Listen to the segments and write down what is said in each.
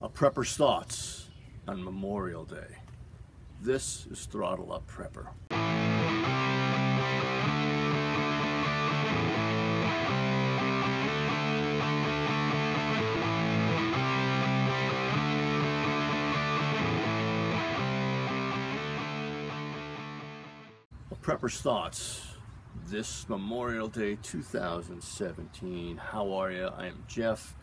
A prepper's thoughts on Memorial Day. This is Throttle Up Prepper. A prepper's thoughts this Memorial Day 2017. How are you? I am Jeff.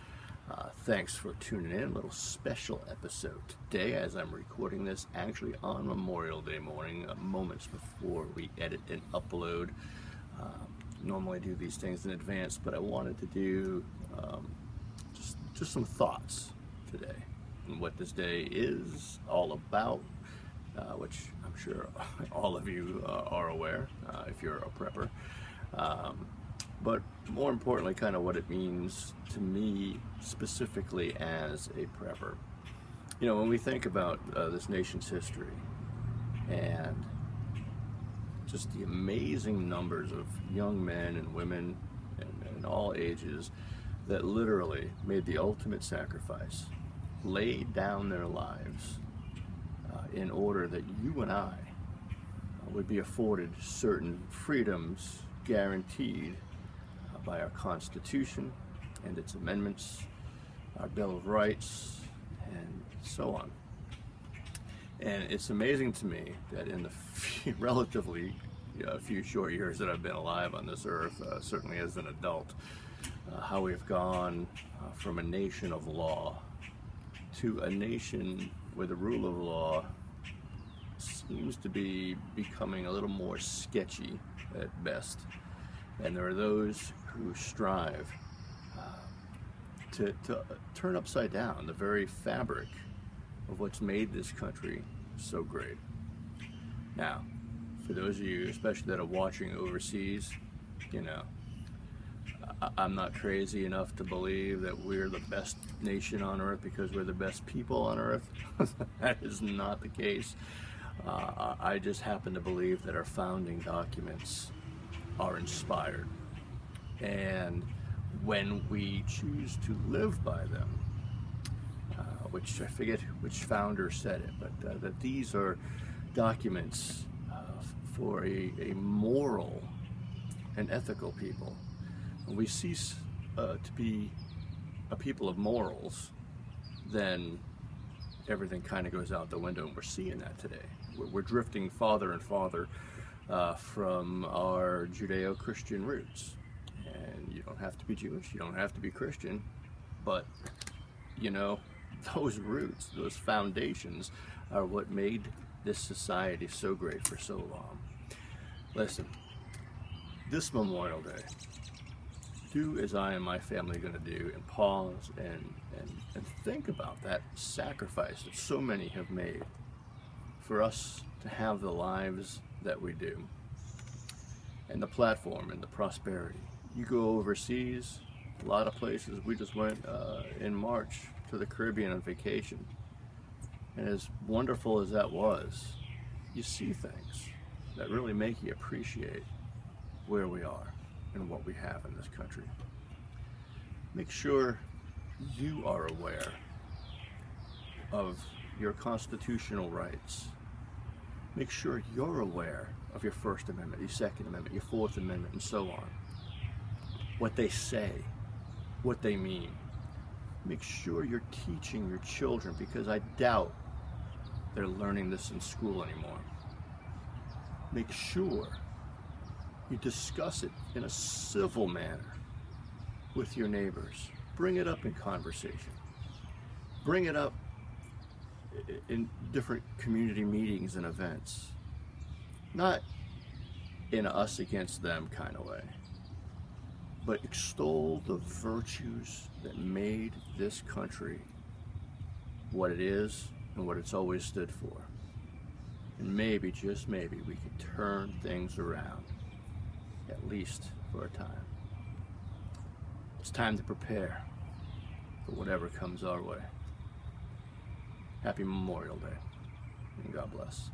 Thanks for tuning in. A little special episode today as I'm recording this actually on Memorial Day morning, moments before we edit and upload. Normally I do these things in advance, but I wanted to do just some thoughts today and what this day is all about, which I'm sure all of you are aware if you're a prepper. But more importantly, kind of what it means to me specifically as a prepper. You know, when we think about this nation's history and just the amazing numbers of young men and women and all ages that literally made the ultimate sacrifice, laid down their lives in order that you and I would be afforded certain freedoms guaranteed by our Constitution and its amendments, our Bill of Rights, and so on. And it's amazing to me that in the relatively few short years that I've been alive on this earth, certainly as an adult, how we've gone from a nation of law to a nation where the rule of law seems to be becoming a little more sketchy at best. And there are those who strive to turn upside down the very fabric of what's made this country so great. Now, for those of you, especially that are watching overseas, you know, I'm not crazy enough to believe that we're the best nation on earth because we're the best people on earth. That is not the case. I just happen to believe that our founding documents are inspired, and when we choose to live by them, which I forget which founder said it, but that these are documents for a moral and ethical people. When we cease to be a people of morals, then everything kind of goes out the window, and we're seeing that today. We're drifting farther and farther from our Judeo-Christian roots. And you don't have to be Jewish, you don't have to be Christian, but you know, those roots, those foundations are what made this society so great for so long. Listen, this Memorial Day, do as I and my family are going to do, and pause and think about that sacrifice that so many have made for us to have the lives that we do, and the platform and the prosperity. You go overseas, a lot of places. We just went in March to the Caribbean on vacation, and as wonderful as that was, you see things that really make you appreciate where we are and what we have in this country. Make sure you are aware of your constitutional rights. Make sure you're aware of your First Amendment, your Second Amendment, your Fourth Amendment, and so on. What they say, what they mean. Make sure you're teaching your children, because I doubt they're learning this in school anymore. Make sure you discuss it in a civil manner with your neighbors. Bring it up in conversation. Bring it up in different community meetings and events. Not in a us against them kind of way, but extol the virtues that made this country what it is and what it's always stood for. And maybe, just maybe, we can turn things around, at least for a time. It's time to prepare for whatever comes our way. Happy Memorial Day, and God bless.